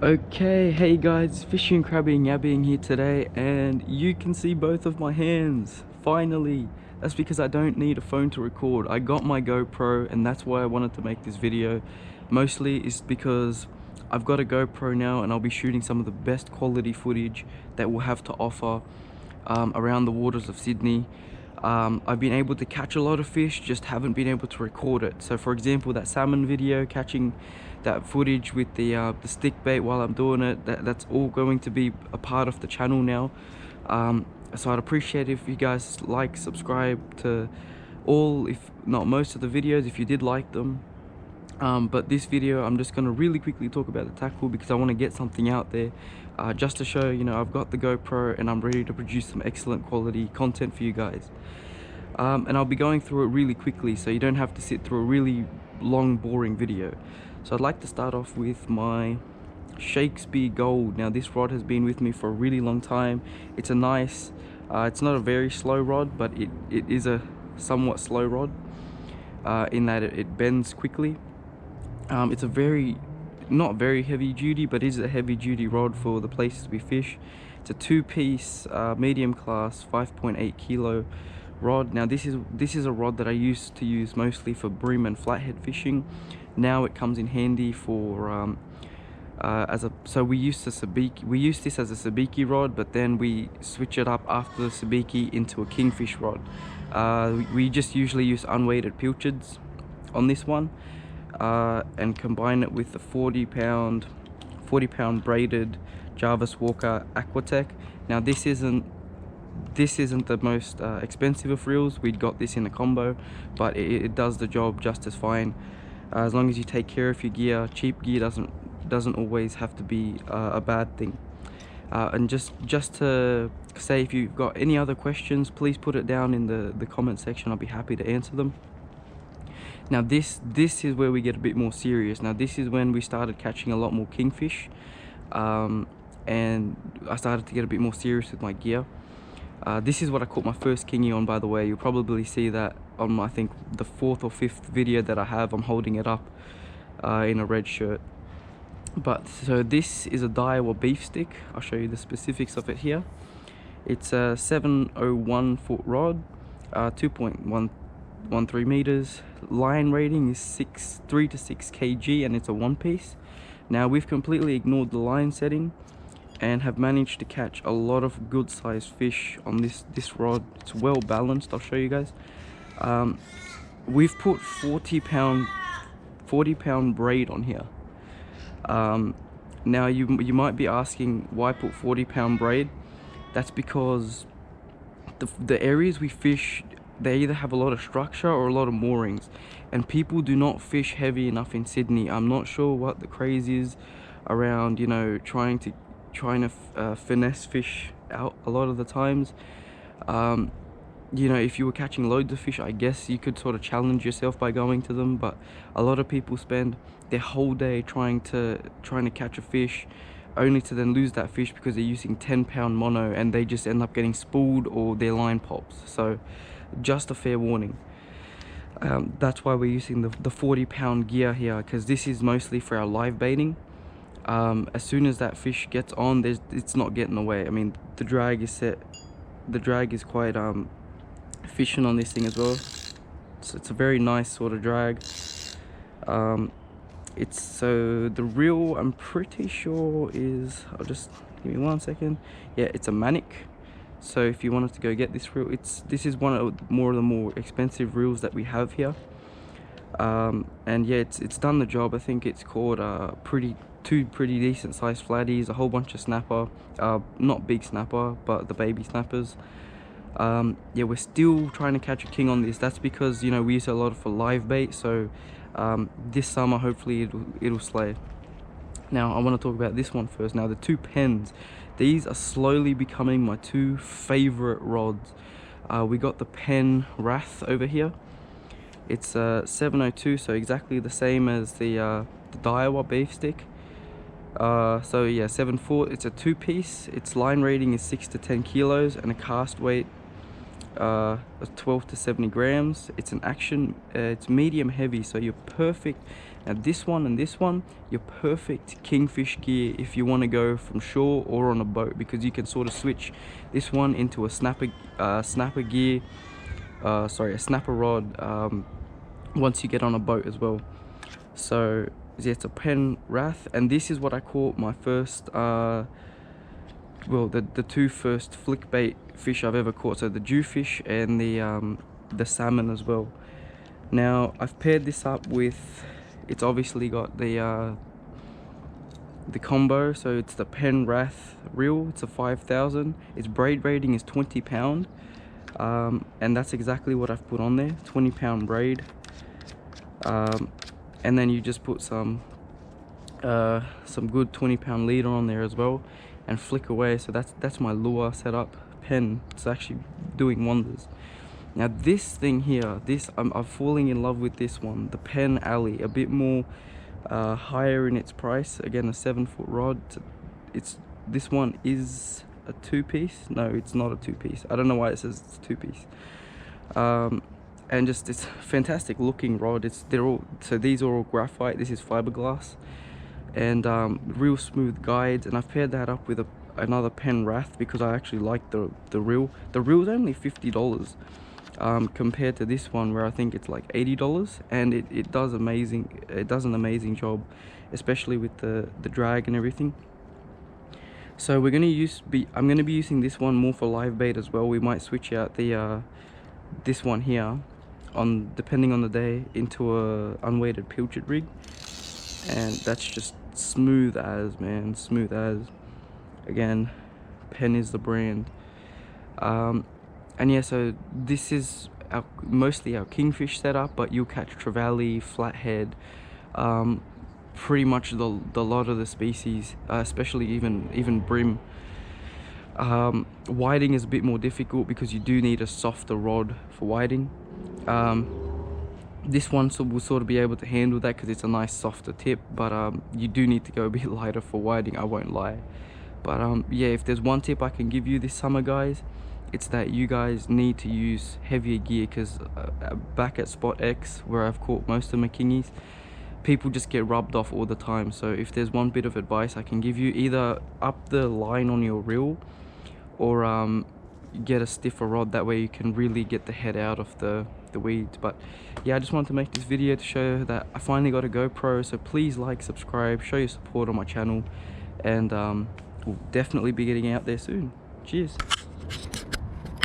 Okay, hey guys, fishing, crabbing, yabbing here today, and you can see both of my hands, finally. That's because I don't need a phone to record. I got my GoPro, and that's why I wanted to make this video. Mostly is because I've got a GoPro now, and I'll be shooting some of the best quality footage that we'll have to offer around the waters of Sydney. I've been able to catch a lot of fish, just haven't been able to record it. So for example, that salmon video, catching that footage with the stick bait while I'm doing it, that's all going to be a part of the channel now. So I'd appreciate if you guys like, subscribe to all, if not most of the videos, if you did like them. But this video I'm just going to really quickly talk about the tackle because I want to get something out there, just to show, you know, I've got the GoPro and I'm ready to produce some excellent quality content for you guys. And I'll be going through it really quickly so you don't have to sit through a really long boring video. So I'd like to start off with my Shakespeare Gold. Now this rod has been with me for a really long time. It's a nice, it's not a very slow rod, but it is a somewhat slow rod, in that it bends quickly. It's a not very heavy duty, but is a heavy duty rod for the places we fish. It's a two-piece medium class 5.8 kilo rod. Now this is a rod that I used to use mostly for bream and flathead fishing. Now it comes in handy for so we used this as a sabiki rod, but then we switch it up after the sabiki into a kingfish rod. We just usually use unweighted pilchards on this one, and combine it with the 40 pound braided Jarvis Walker Aquatech. Now this isn't the most expensive of reels. We'd got this in a combo, but it does the job just as fine, as long as you take care of your gear. Cheap gear doesn't always have to be a bad thing. And just to say, if you've got any other questions, please put it down in the comment section. I'll be happy to answer them. Now this is where we get a bit more serious. Now this is when we started catching a lot more kingfish, and I started to get a bit more serious with my gear. This is what I caught my first kingy on, by the way. You'll probably see that on, I think, the 4th or 5th video that I have. I'm holding it up in a red shirt. But so this is a Daiwa beef stick. I'll show you the specifics of it here. It's a 701 foot rod, 2.13 meters. Line rating is 3 to 6 kg, and it's a one piece. Now we've completely ignored the line setting and have managed to catch a lot of good sized fish on this rod. It's well balanced. I'll show you guys. We've put 40 pound braid on here. Now you might be asking, why put 40 pound braid? That's because the areas we fish, they either have a lot of structure or a lot of moorings, and people do not fish heavy enough in Sydney. I'm not sure what the craze is around, you know, trying to finesse fish out a lot of the times. You know, if you were catching loads of fish, I guess you could sort of challenge yourself by going to them, but a lot of people spend their whole day trying to catch a fish, only to then lose that fish because they're using 10-pound mono and they just end up getting spooled or their line pops. So just a fair warning. That's why we're using the 40-pound gear here, because this is mostly for our live baiting. As soon as that fish gets on, it's not getting away. I mean, the drag is quite efficient on this thing as well. So it's a very nice sort of drag. So the reel, I'm pretty sure is, I'll just give me 1 second. Yeah, it's a Manic. So if you wanted to go get this reel, this is one of the more expensive reels that we have here. And yeah, it's done the job. I think it's caught two pretty decent sized flatties, a whole bunch of snapper, not big snapper, but the baby snappers. Yeah, we're still trying to catch a king on this. That's because, you know, we use a lot for live bait. So this summer, hopefully it'll slay. Now I want to talk about this one first. Now the two pens, these are slowly becoming my two favorite rods. We got the Pen Wrath over here. It's 702, so exactly the same as the Daiwa beef stick. So yeah, 7 foot. It's a two-piece. Its line rating is 6 to 10 kilos and a cast weight of 12 to 70 grams. It's an action. It's medium heavy, so you're perfect Now this one and this one, your perfect kingfish gear if you want to go from shore or on a boat, because you can sort of switch this one into a snapper gear, sorry, a snapper rod, once you get on a boat as well. So yeah, it's a Penn Wrath, and this is what I caught my first well, the two first flick bait fish I've ever caught, so the jewfish and the salmon as well. Now I've paired this up with, it's obviously got the combo, so it's the Penn Wrath reel. It's a 5,000. Its braid rating is 20 pound, and that's exactly what I've put on there, 20 pound braid. And then you just put some good 20 pound leader on there as well, and flick away. So that's my lure setup. Penn, it's actually doing wonders. Now this thing here, I'm falling in love with this one, the Penn Alley, a bit more higher in its price. Again, a 7-foot rod. This one is a 2-piece. No, it's not a 2-piece. I don't know why it says it's 2-piece. And just, it's fantastic looking rod. These are all graphite, this is fiberglass, and real smooth guides. And I've paired that up with another Penn Wrath because I actually like the reel. The reel's only $50 compared to this one where I think it's like $80, and it does amazing. It does an amazing job, especially with the drag and everything. So I'm gonna be using this one more for live bait as well. We might switch out the this one here, depending on the day, into a unweighted pilchard rig, and that's just smooth as, man, smooth as. Again, Penn is the brand. And yeah, so this is mostly our kingfish setup, but you'll catch trevally, flathead, pretty much the lot of the species, especially even brim. Whiting is a bit more difficult because you do need a softer rod for whiting. This one will sort of be able to handle that because it's a nice softer tip, but you do need to go a bit lighter for whiting, I won't lie. But yeah, if there's one tip I can give you this summer, guys, it's that you guys need to use heavier gear, because back at Spot X, where I've caught most of my kingies, people just get rubbed off all the time. So if there's one bit of advice I can give you, either up the line on your reel, or get a stiffer rod. That way you can really get the head out of the weeds. But yeah, I just wanted to make this video to show that I finally got a GoPro. So please like, subscribe, show your support on my channel, and we'll definitely be getting out there soon. Cheers.